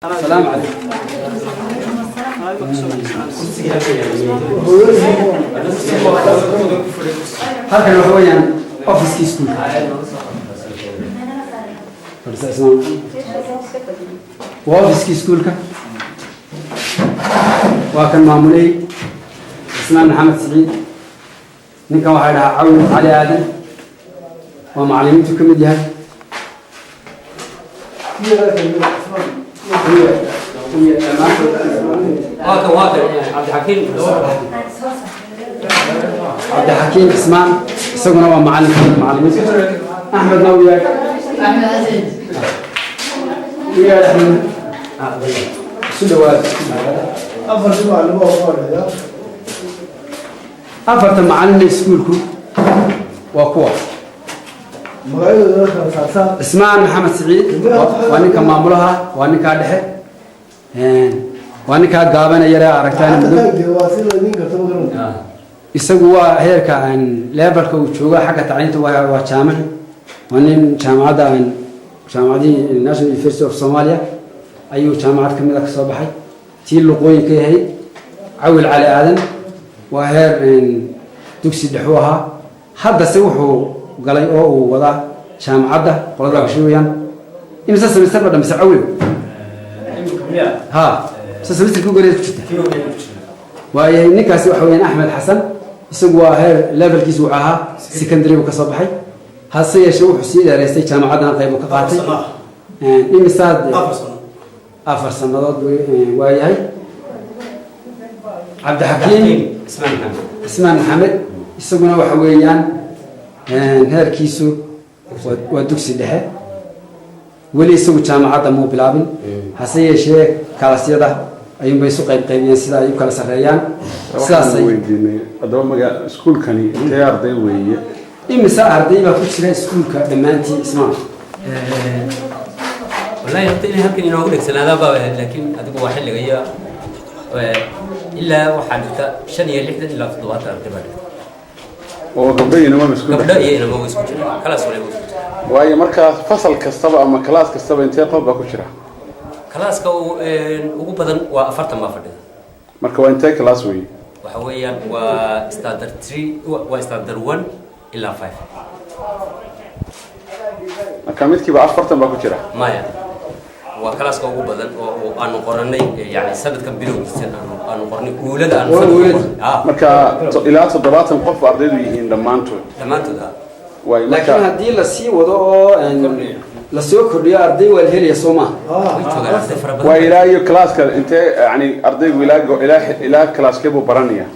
السلام عليكم. هذا هو يعني أوفيس كيسكول. وأوفيس كيسكول كا. وكان معمولي اسمه محمد سعيد. نكوا هذا عون علي آدم. ومعلمته كم ديها. عبد الحكيم عثمان سجنا ومعلم أحمد نووي أحمد عزيز ويا أحمد سلوات أفرت معلم سكولكم وقوة اسمان محمد سعيد وأنا كماملها وأنا كادح وأنا كقابنا يرى عرفتان يسووا هيك عن ليبر كوتشوجا حاجة تعينته وشامل وأنا شامعة دي الناشونال يونيفرسيتي أوف سوماليا أيوة شامعات كملك صباحي تيل لقوي كهي عول على آدم وهير تكسي دحوها هذا سوحه قال لي أوه وضع شامعة قلنا شويا إمسا سمستر بدنا مسعول ها سمستر كوجا ليه كتير ويا نكاس وحوين أحمد حسن يسوى هاي ليفل كيسوعها سكندري وكصباحي هالسيا شو حسين رئيسي شامعة طيب وكقاطي إمسا أفرسن ويا هاي عبد الحكيم اسمان محمد يسوون وحويان هير كيسو ودكسي دحه ولي سو جامعه مو بلابن حسيه شيء كلاسيده ايون بيسو قيبين سدا اي kala sareeyaan sidaasay weydiinay adoo maga iskuulkani intee arday weeye imisa arday ba ku jira iskuulka dhamaantii ismaan wallahi intii halkan inoo dhigsanada baa laakiin adigu waa xilliga ilaa waxa dhigta 5 iyo 6 ilaa 7 arday baa oo gabdhayna ma isku jira kalaas wala waayo marka fasal kastaba ama class kastaba intee qof baa ku jira kalaaska ugu badan waa 40 baa fadhida marka waa intee class weeye waxa weeyaan waa standard 3 waa standard 1 ilaa 5 marka midkiiba 40 baa ku jira maya waa kalaaska ugu badan oo aan qoranay yani sanadkan bilowgiisa aan qornay kuulada aan marka ilaa 70 qof ardaydu yihiin dhamaantood way marka hadii la sii wado oo la soo kordhiyo arday wal heliya Soomaa waa ilaa iyo classka intee yani ardaygu ilaa classka buu baranaya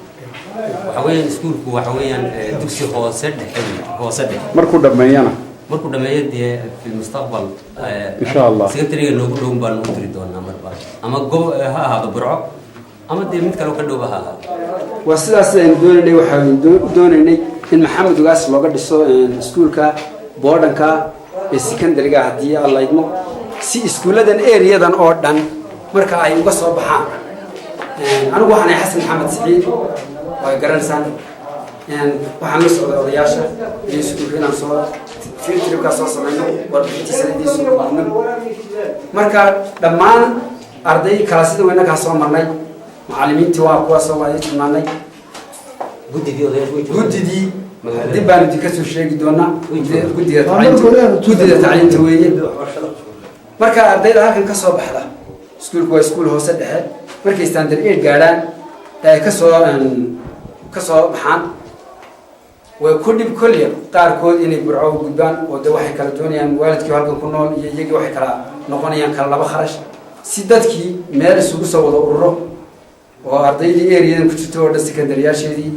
waxa weeyaan iskuulku waxa weeyaan dugsi hoose dhexe markuu dhameeyana markuu dhameeyay في المستقبل ان شاء الله سكرتيريga noogu dhow baan u tiri doonaa marba ama ha ahaado burco ama mid kale oo ka dhow ha waa sidaas aan doonaynay waxaan doonaynay in maxamed ugaas looga dhiso iskuulka boordanka ee secondary-ga hadii alla idmo si iskuuladan area-dan oo dhan marka ay uga soo baxaan anigu waxaan xasan maxamed saciid way garanaysan waxaan la socday odayaasha iyo iskuulka inaan soo fiirtirka soo sameeyno warbixintiisa marka dhammaan arday kala sida weyna ka soo marnay macallimiintii waa kuwa soo waayay tilmaanay gudidii dib baan idinka soo sheegi doonaa gudida tacliinta weeye marka ardayda halkan ka soo baxda iskuulku waa iskuul hoose dhexe markay standard 8 gaaraan ay ka soo baxaan way ku dib kulliya qaarkood inay burco u gudbaan oo waxay kala doonayaan waalidkii halkan ku nool iyo iyagii waxay kala noqonayaan kala laba kharash si dadkii meel isugu soo wada ururo oo ardaydii area-dan ku jirto oo secondary-yaasheedii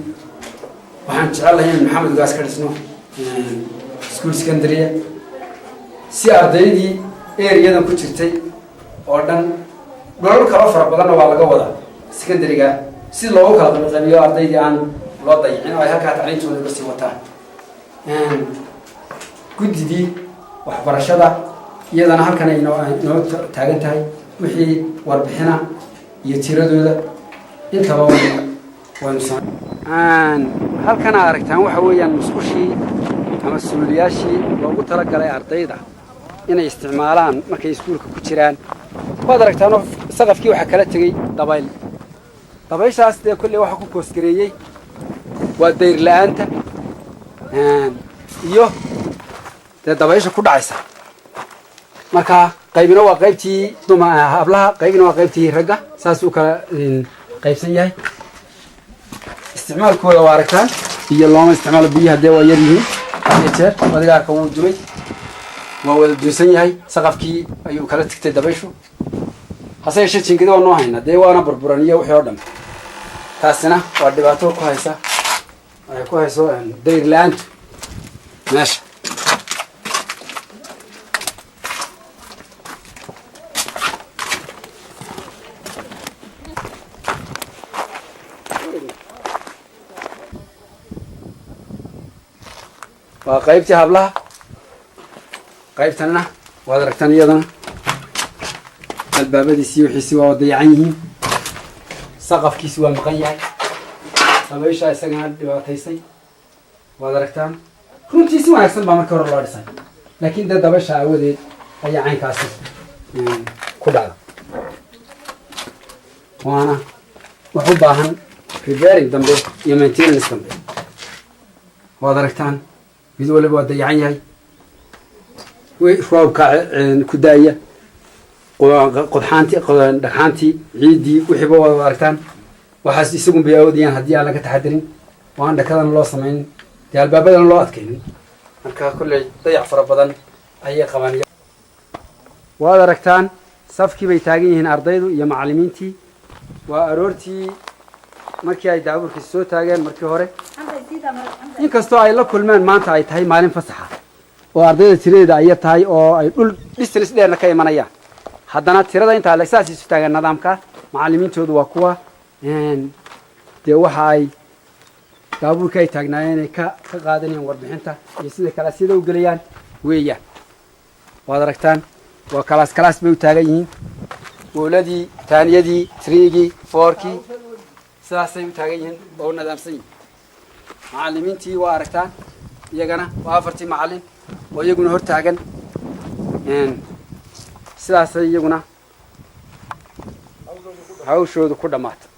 waxaan jecelahay in maxamed ugaas ka dhisno school secondary si ardaydii area-dan ku jirtay oo dhan dhowr kala fara badan waa laga wadaa secondary-ga si loogu kala qaybqaybiyo ardaydii aan loo dayicin oo ay halkaa tacliintooda uga sii wataan gudidii waxbarashada iyadana halkan ay noo taagan tahay wixii warbixina iyo tiradooda intaba halkan aragtaan waxa weeyaan musqushii ama suuliyaashii loogu talagalay ardayda inay isticmaalaan markay iskuulka ku jiraan waad aragtaano saqafkii waxaa kala tegey dabayl dabayshaas dee kolley waxa ku koosgareeyey waa dayr la-aanta iyo dee dabaysha ku dhacaysa marka qaybina waa qaybtii hablaha qaybina waa qaybtii ragga saas u kala qaybsan yahay isticmaalkooda waa aragtaan biyo looma isticmaalo biyaha dee waa yar yihiin iyo jeer adigaarka wuu duray waa wada duusan yahay saqafkii ayuu kala tigtay dabayshu hase yeeshee jiingadi waa noo hayna dee waana burburan iyo wixii oo dhan taasina waa dhibaato ku haysa waxay ku hayso dayr la-aantu meesha waa qaybtii hablaha qaybtanna waad aragtaan iyadana albaabadiisii wixiisi waa dayacan yihiin saqafkiisi waa maqan yahay dabaysha isagana dhibaataysay waad aragtaan runtii si wanaagsan baa markii hore loo dhisay laakiin dee dabaysha aawadeed ayaa caynkaasi ku dhacda waana wax u baahan repairing dambe iyo maintenance dambe waad aragtaan mid waliba waa dayacan yahay roobka ku daaya dhagxaantii ciiddii wixiiba waad aragtaan waxaas isagun bay awoodayaan haddii aan laga taxadirin oo aan dhakadana loo samaynin dee albaabadana loo adkaynin marka kolley dayac fara badan ayay qabaan waad aragtaan safkii bay taagan yihiin ardaydu iyo macallimiintii waa aroortii markii ay daabuurkii soo taageen markii hore inkastoo ay la kulmeen maanta ay tahay maalin fasaxa oo ardayda tiradeeda ay tahay oo ay dhul distance dheerna ka imanayaan haddana tirada intaa la saas isu taagan nidaamka macallimiintoodu waa kuwa dee waxa ay daabuurka ay taagnaayeen ay ka qaadanayaan warbixinta iyo sida kale sida u gelayaan weeyaan waad aragtaan waa kalaas bay u taagan yihiin uuladii taaniyadii triigii foorkii sidaasay u taagan yihiin oo u nidaamsan yihiin macallimiintii waa aragtaan iyagana waa 4 macallin oo iyaguna hor taagan sidaasay iyaguna hawshoodu ku dhamaatay